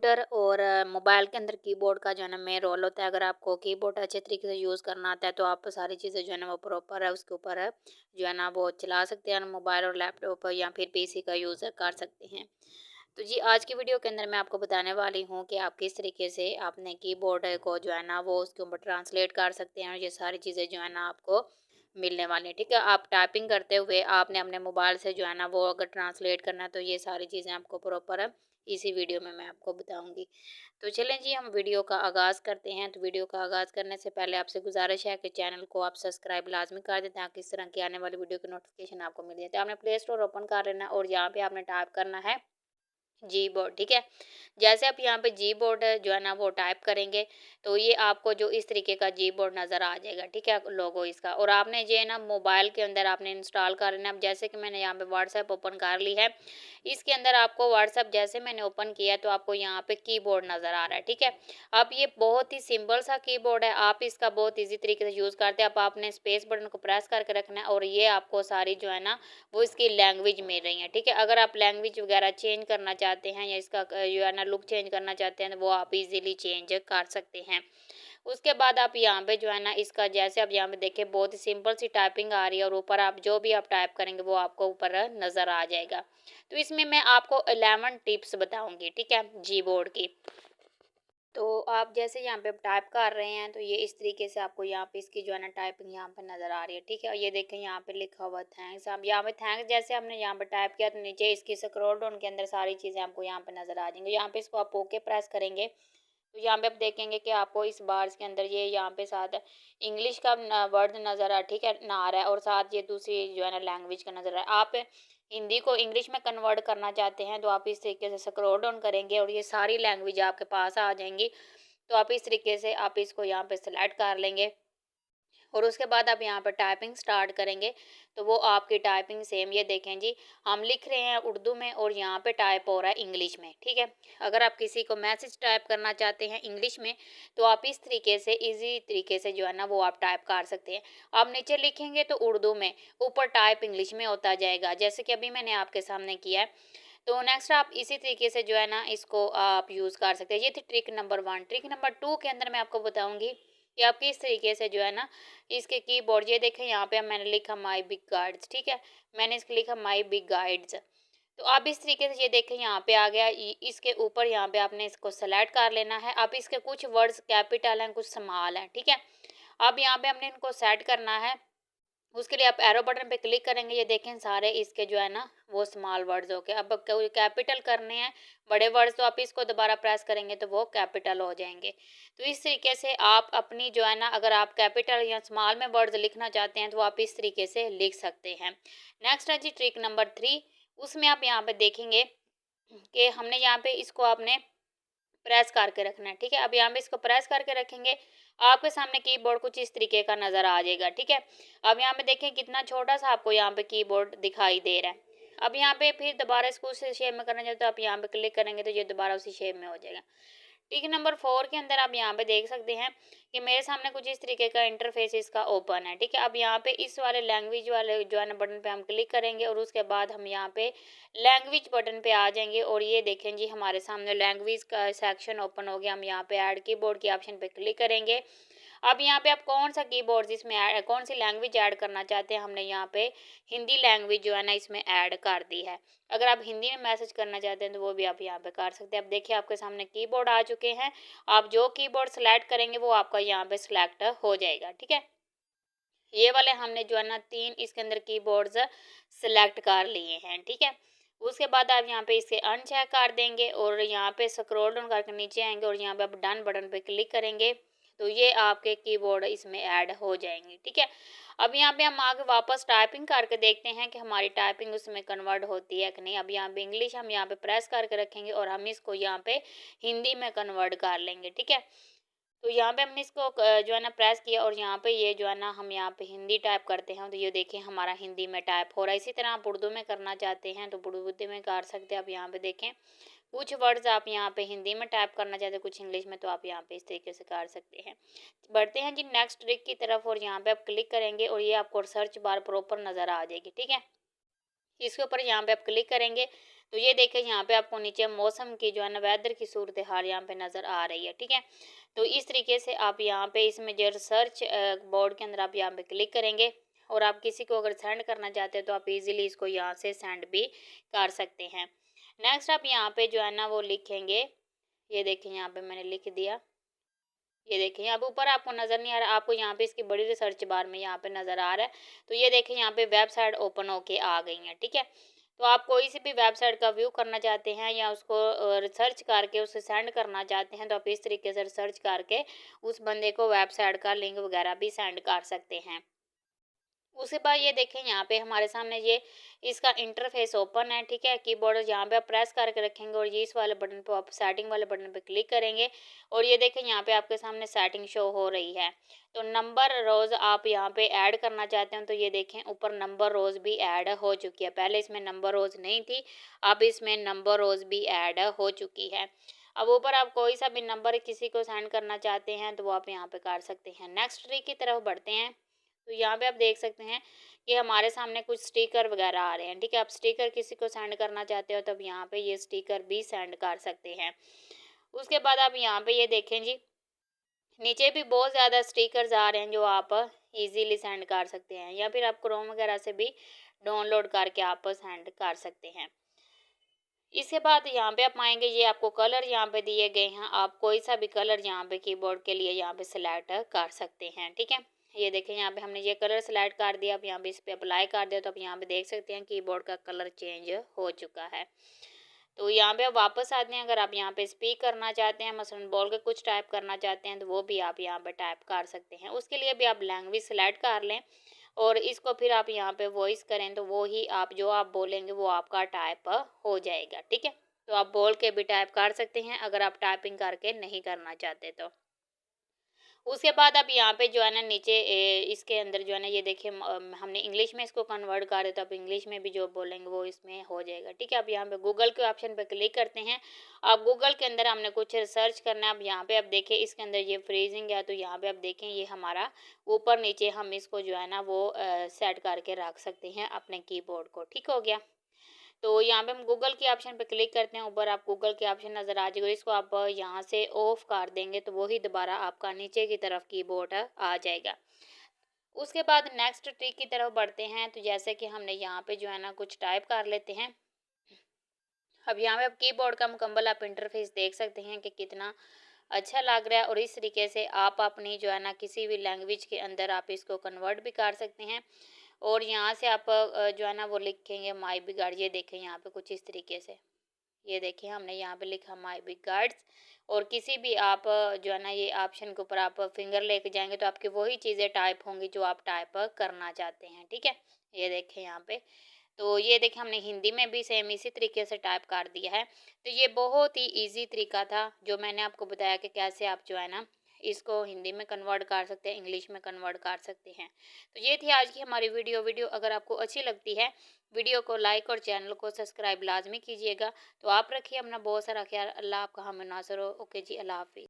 Computer और mobile के अंदर कीबोर्ड का जो है ना मेन रोल होता है। अगर आपको कीबोर्ड अच्छे तरीके से यूज़ करना आता है तो आप सारी चीज़ें जो है ना वो प्रॉपर है उसके ऊपर है जो है ना वो चला सकते हैं, मोबाइल और लैपटॉप या फिर पीसी का यूज़ कर सकते हैं। तो जी आज की वीडियो के अंदर मैं आपको बताने वाली हूँ कि आप किस तरीके से अपने कीबोर्ड को जो है ना वो उसके ऊपर ट्रांसलेट कर सकते हैं, और ये सारी चीज़ें जो है ना आपको मिलने वाली हैं। ठीक है, आप टाइपिंग करते हुए आपने अपने मोबाइल से जो है ना वो अगर ट्रांसलेट करना है तो ये सारी चीज़ें आपको प्रॉपर इसी वीडियो में मैं आपको बताऊंगी। तो चलें जी हम वीडियो का आगाज़ करते हैं। तो वीडियो का आगाज़ करने से पहले आपसे गुजारिश है कि चैनल को आप सब्सक्राइब लाजमी कर दें ताकि इस तरह की आने वाली वीडियो की नोटिफिकेशन आपको मिल जाए। तो आपने प्ले स्टोर ओपन कर लेना और यहाँ पे आपने टाइप करना है जी बोर्ड। ठीक है, जैसे आप यहाँ पे जी बोर्ड जो है ना वो टाइप करेंगे तो ये आपको जो इस तरीके का जी बोर्ड नज़र आ जाएगा। ठीक है, लोगो इसका, और आपने ये है ना मोबाइल के अंदर आपने इंस्टॉल कर लेना। अब जैसे कि मैंने यहाँ पे व्हाट्सएप ओपन कर ली है, इसके अंदर आपको व्हाट्सएप जैसे मैंने ओपन किया तो आपको यहाँ पे कीबोर्ड नज़र आ रहा है। ठीक है, अब ये बहुत ही सिंपल सा कीबोर्ड है, आप इसका बहुत ईजी तरीके से यूज़ करते हैं। अब आपने स्पेस बटन को प्रेस करके रखना है और ये आपको सारी जो है ना वो इसकी लैंग्वेज मिल रही है। ठीक है, अगर आप लैंग्वेज वगैरह चेंज करना चाहते हैं या इसका जो है ना लुक चेंज करना चाहते हैं तो वो आप इजीली चेंज कर सकते हैं। उसके बाद आप यहाँ पे जो है ना इसका जैसे आप यहाँ पे देखें बहुत ही सिंपल सी टाइपिंग आ रही है और ऊपर आप जो भी आप टाइप करेंगे वो आपको ऊपर नज़र आ जाएगा। तो इसमें मैं आपको 11 टिप्स बताऊंगी। ठीक है, जी बोर्ड की। तो आप जैसे यहाँ पे टाइप कर रहे हैं तो ये इस तरीके से आपको यहाँ पे इसकी जो है ना टाइपिंग यहाँ पे नज़र आ रही है। ठीक है, और ये देखें यहाँ पे लिखा हुआ थैंक्स। आप यहाँ पे थैंक्स जैसे हमने यहाँ पे टाइप किया तो नीचे इसकी स्क्रॉल डाउन के अंदर सारी चीज़ें आपको यहाँ पे नज़र आ जाएंगी। यहाँ पे इसको आप ओके प्रेस करेंगे तो यहाँ पे आप देखेंगे कि आपको इस बार्स के अंदर ये यहाँ पे साथ इंग्लिश का वर्ड नज़र आ, ठीक है ना, आ रहा है, और साथ ये दूसरी जो है ना लैंग्वेज का नज़र आ रहा है। आप हिंदी को इंग्लिश में कन्वर्ट करना चाहते हैं तो आप इस तरीके से स्क्रॉल डाउन करेंगे और ये सारी लैंग्वेज आपके पास आ जाएंगी। तो आप इस तरीके से आप इसको यहाँ पे सिलेक्ट कर लेंगे और उसके बाद आप यहाँ पर टाइपिंग स्टार्ट करेंगे तो वो आपकी टाइपिंग सेम ये देखें जी, हम लिख रहे हैं उर्दू में और यहाँ पे टाइप हो रहा है इंग्लिश में। ठीक है, अगर आप किसी को मैसेज टाइप करना चाहते हैं इंग्लिश में तो आप इस तरीके से इजी तरीके से जो है ना वो आप टाइप कर सकते हैं। आप नीचे लिखेंगे तो उर्दू में, ऊपर टाइप इंग्लिश में होता जाएगा, जैसे कि अभी मैंने आपके सामने किया है। तो नेक्स्ट आप इसी तरीके से जो है ना इसको आप यूज़ कर सकते हैं। ये थी ट्रिक नंबर 1। ट्रिक नंबर 2 के अंदर मैं आपको बताऊंगी कि आप किस तरीके से जो है ना इसके कीबोर्ड, ये देखें यहाँ पे मैंने लिखा माई बिग गाइड्स। ठीक है, मैंने इसके लिखा माई बिग गाइड्स। तो आप इस तरीके से ये देखें यहाँ पे आ गया, इसके ऊपर यहाँ पे आपने इसको सेलेक्ट कर लेना है। अब इसके कुछ वर्ड्स कैपिटल हैं कुछ स्मॉल हैं। ठीक है, अब यहाँ पे हमने इनको सेट करना है। उसके लिए आप एरो बटन पे क्लिक करेंगे, ये देखें सारे इसके जो है ना वो स्मॉल वर्ड्स हो गए। अब कैपिटल करने हैं बड़े वर्ड्स तो आप इसको दोबारा प्रेस करेंगे तो वो कैपिटल हो जाएंगे। तो इस तरीके से आप अपनी जो है ना अगर आप कैपिटल या स्मॉल में वर्ड्स लिखना चाहते हैं तो आप इस तरीके से लिख सकते हैं। नेक्स्ट है जी ट्रिक नंबर 3। उसमें आप यहाँ पे देखेंगे कि हमने यहाँ पे इसको आपने प्रेस करके रखना है। ठीक है, अब यहाँ पे इसको प्रेस करके रखेंगे, आपके सामने कीबोर्ड कुछ इस तरीके का नज़र आ जाएगा। ठीक है, अब यहाँ पे देखें कितना छोटा सा आपको यहाँ पे कीबोर्ड दिखाई दे रहा है। अब यहाँ पे फिर दोबारा इसको उसी शेप में करना चाहते तो आप यहाँ पे क्लिक करेंगे तो ये दोबारा उसी शेप में हो जाएगा। ट्रिक नंबर 4 के अंदर आप यहाँ पे देख सकते हैं कि मेरे सामने कुछ इस तरीके का इंटरफेस इसका ओपन है। ठीक है, अब यहाँ पे इस वाले लैंग्वेज वाले जो है ना बटन पे हम क्लिक करेंगे और उसके बाद हम यहाँ पे लैंग्वेज बटन पे आ जाएंगे और ये देखें जी हमारे सामने लैंग्वेज का सेक्शन ओपन हो गया। हम यहाँ पे ऐड कीबोर्ड की ऑप्शन पे क्लिक करेंगे। अब यहाँ पे आप कौन सा कीबोर्ड इसमें कौन सी लैंग्वेज ऐड करना चाहते हैं, हमने यहाँ पे हिंदी लैंग्वेज जो है ना इसमें ऐड कर दी है। अगर आप हिंदी में मैसेज करना चाहते हैं तो वो भी आप यहाँ पे कर सकते हैं। अब देखिए आपके सामने कीबोर्ड आ चुके हैं, आप जो कीबोर्ड सेलेक्ट करेंगे वो आपका यहाँ पे सिलेक्ट हो जाएगा। ठीक है, ये वाले हमने जो है ना 3 इसके अंदर कीबोर्ड्स सेलेक्ट कर लिए हैं। ठीक है, उसके बाद आप यहाँ पे इसे अनचेक कर देंगे और यहाँ पे स्क्रॉल डाउन करके नीचे आएंगे और यहाँ पे आप डन बटन पे क्लिक करेंगे तो ये आपके कीबोर्ड इसमें ऐड हो जाएंगे। ठीक है, अब यहाँ पे हम आगे वापस टाइपिंग करके देखते हैं कि हमारी टाइपिंग उसमें कन्वर्ट होती है कि नहीं। अब यहाँ पे इंग्लिश हम यहाँ पे प्रेस करके रखेंगे और हम इसको यहाँ पे हिंदी में कन्वर्ट कर लेंगे। ठीक है, तो यहाँ पे हमने इसको जो है ना प्रेस किया और यहाँ पे ये जो है ना हम यहाँ पे हिंदी टाइप करते हैं तो ये देखिए हमारा हिंदी में टाइप हो रहा है। इसी तरह आप उर्दू में करना चाहते हैं तो उर्दू में कर सकते हैं। आप यहाँ पे देखें कुछ वर्ड्स आप यहाँ पे हिंदी में टाइप करना चाहते हैं कुछ इंग्लिश में, तो आप यहाँ पे इस तरीके से कर सकते हैं। बढ़ते हैं जी नेक्स्ट ट्रिक की तरफ और यहाँ पे आप क्लिक करेंगे और ये आपको सर्च बार प्रॉपर नज़र आ जाएगी। ठीक है, इसके ऊपर यहाँ पे आप क्लिक करेंगे तो ये देखें यहाँ पे आपको नीचे मौसम की जो है ना वेदर की सूरत हाल यहाँ पे नज़र आ रही है, ठीक है। तो इस तरीके से आप यहाँ पे इसमें जो रिसर्च बोर्ड के अंदर आप यहाँ पे क्लिक करेंगे और आप किसी को अगर सेंड करना चाहते हैं तो आप इजीली इसको यहाँ से सेंड भी कर सकते हैं। नेक्स्ट आप यहाँ पे जो है ना वो लिखेंगे, ये देखें यहाँ पे मैंने लिख दिया। ये देखें यहाँ पे ऊपर आपको नज़र नहीं आ रहा, आपको यहाँ पे इसकी बड़ी रिसर्च बार में यहाँ पे नज़र आ रहा है। तो ये देखें यहाँ पे वेबसाइट ओपन होके आ गई है, ठीक है। तो आप कोई सी भी वेबसाइट का व्यू करना चाहते हैं या उसको रिसर्च करके उसे सेंड करना चाहते हैं तो आप इस तरीके से रिसर्च करके उस बंदे को वेबसाइट का लिंक वगैरह भी सेंड कर सकते हैं। उसके बाद ये देखें यहाँ पे हमारे सामने ये इसका इंटरफेस ओपन है, ठीक है। कीबोर्ड यहाँ पे आप प्रेस करके रखेंगे और ये इस वाले बटन पे आप सेटिंग वाले बटन पे क्लिक करेंगे और ये देखें यहाँ पे आपके सामने सेटिंग शो हो रही है। तो नंबर रोज आप यहाँ पे ऐड करना चाहते हैं तो ये देखें ऊपर नंबर रोज भी ऐड हो चुकी है। पहले इसमें नंबर रोज नहीं थी, अब इसमें नंबर रोज भी ऐड हो चुकी है। अब ऊपर आप कोई सा भी नंबर किसी को सेंड करना चाहते हैं तो वो आप यहाँ पे कर सकते हैं। नेक्स्ट ट्री की तरफ बढ़ते हैं। तो यहाँ पे आप देख सकते हैं कि हमारे सामने कुछ स्टिकर वगैरह आ रहे हैं, ठीक है। आप स्टिकर किसी को सेंड करना चाहते हो तब यहाँ पे ये स्टिकर भी सेंड कर सकते हैं। उसके बाद आप यहाँ पे ये देखें जी, नीचे भी बहुत ज़्यादा स्टिकर्स आ रहे हैं जो आप इजीली सेंड कर सकते हैं या फिर आप क्रोम वगैरह से भी डाउनलोड करके आप सेंड कर सकते हैं। इसके बाद यहाँ पे आप आएंगे, ये आपको कलर यहाँ पे दिए गए हैं, आप कोई सा भी कलर यहाँ पे कीबोर्ड के लिए यहाँ पे सिलेक्ट कर सकते हैं, ठीक है। ये देखें यहाँ पे हमने ये कलर सिलेक्ट कर दिया, अब यहाँ पे इस पे अप्लाई कर दिया तो आप यहाँ पे देख सकते हैं कीबोर्ड का कलर चेंज हो चुका है। तो यहाँ पे आप वापस आते हैं, अगर आप यहाँ पे स्पीक करना चाहते हैं, मसलन बोल के कुछ टाइप करना चाहते हैं तो वो भी आप यहाँ पे टाइप कर सकते हैं। उसके लिए भी आप लैंग्वेज सेलेक्ट कर लें और इसको फिर आप यहाँ पे वॉइस करें तो वो ही आप जो आप बोलेंगे वो आपका टाइप हो जाएगा, ठीक है। तो आप बोल के भी टाइप कर सकते हैं अगर आप टाइपिंग करके नहीं करना चाहते तो। उसके बाद अब यहाँ पे जो है ना नीचे इसके अंदर जो है ना ये देखिए हमने इंग्लिश में इसको कन्वर्ट कर दिया तो आप इंग्लिश में भी जो बोलेंगे वो इसमें हो जाएगा, ठीक है। अब यहाँ पे गूगल के ऑप्शन पे क्लिक करते हैं। अब गूगल के अंदर हमने कुछ रिसर्च करना है। अब यहाँ पे आप देखें इसके अंदर ये फ्रीजिंग है तो यहाँ पे आप देखें ये हमारा ऊपर नीचे हम इसको जो है ना वो सेट करके रख सकते हैं अपने कीबोर्ड को, ठीक हो गया। तो यहाँ पे हम गूगल के ऑप्शन पे क्लिक करते हैं, ऊपर आप गूगल के ऑप्शन नज़र आ जाएगा, इसको आप यहाँ से ऑफ कर देंगे तो वही दोबारा आपका नीचे की तरफ कीबोर्ड आ जाएगा। उसके बाद नेक्स्ट ट्रिक की तरफ बढ़ते हैं। तो जैसे कि हमने यहाँ पे जो है ना कुछ टाइप कर लेते हैं। अब यहाँ पे आप कीबोर्ड का मुकम्मल आप इंटरफेस देख सकते हैं कि कितना अच्छा लग रहा है और इस तरीके से आप अपनी जो है ना किसी भी लैंग्वेज के अंदर आप इसको कन्वर्ट भी कर सकते हैं। और यहाँ से आप जो है ना वो लिखेंगे माई बिग गार्ड, ये देखें यहाँ पे कुछ इस तरीके से, ये देखिए हमने यहाँ पे लिखा माई बिग गार्ड्स। और किसी भी आप जो है ना ये ऑप्शन के ऊपर आप फिंगर लेके जाएंगे तो आपकी वही चीज़ें टाइप होंगी जो आप टाइप करना चाहते हैं, ठीक है। ये देखें यहाँ पे, तो ये देखें हमने हिंदी में भी सेम इसी तरीके से टाइप कर दिया है। तो ये बहुत ही इजी तरीका था जो मैंने आपको बताया कि कैसे आप जो है ना इसको हिंदी में कन्वर्ट कर सकते हैं, इंग्लिश में कन्वर्ट कर सकते हैं। तो ये थी आज की हमारी वीडियो अगर आपको अच्छी लगती है वीडियो को लाइक और चैनल को सब्सक्राइब लाजमी कीजिएगा। तो आप रखिए अपना बहुत सारा ख्याल। अल्लाह आपका हम नासर हो। ओके जी, अल्लाह हाफिज़।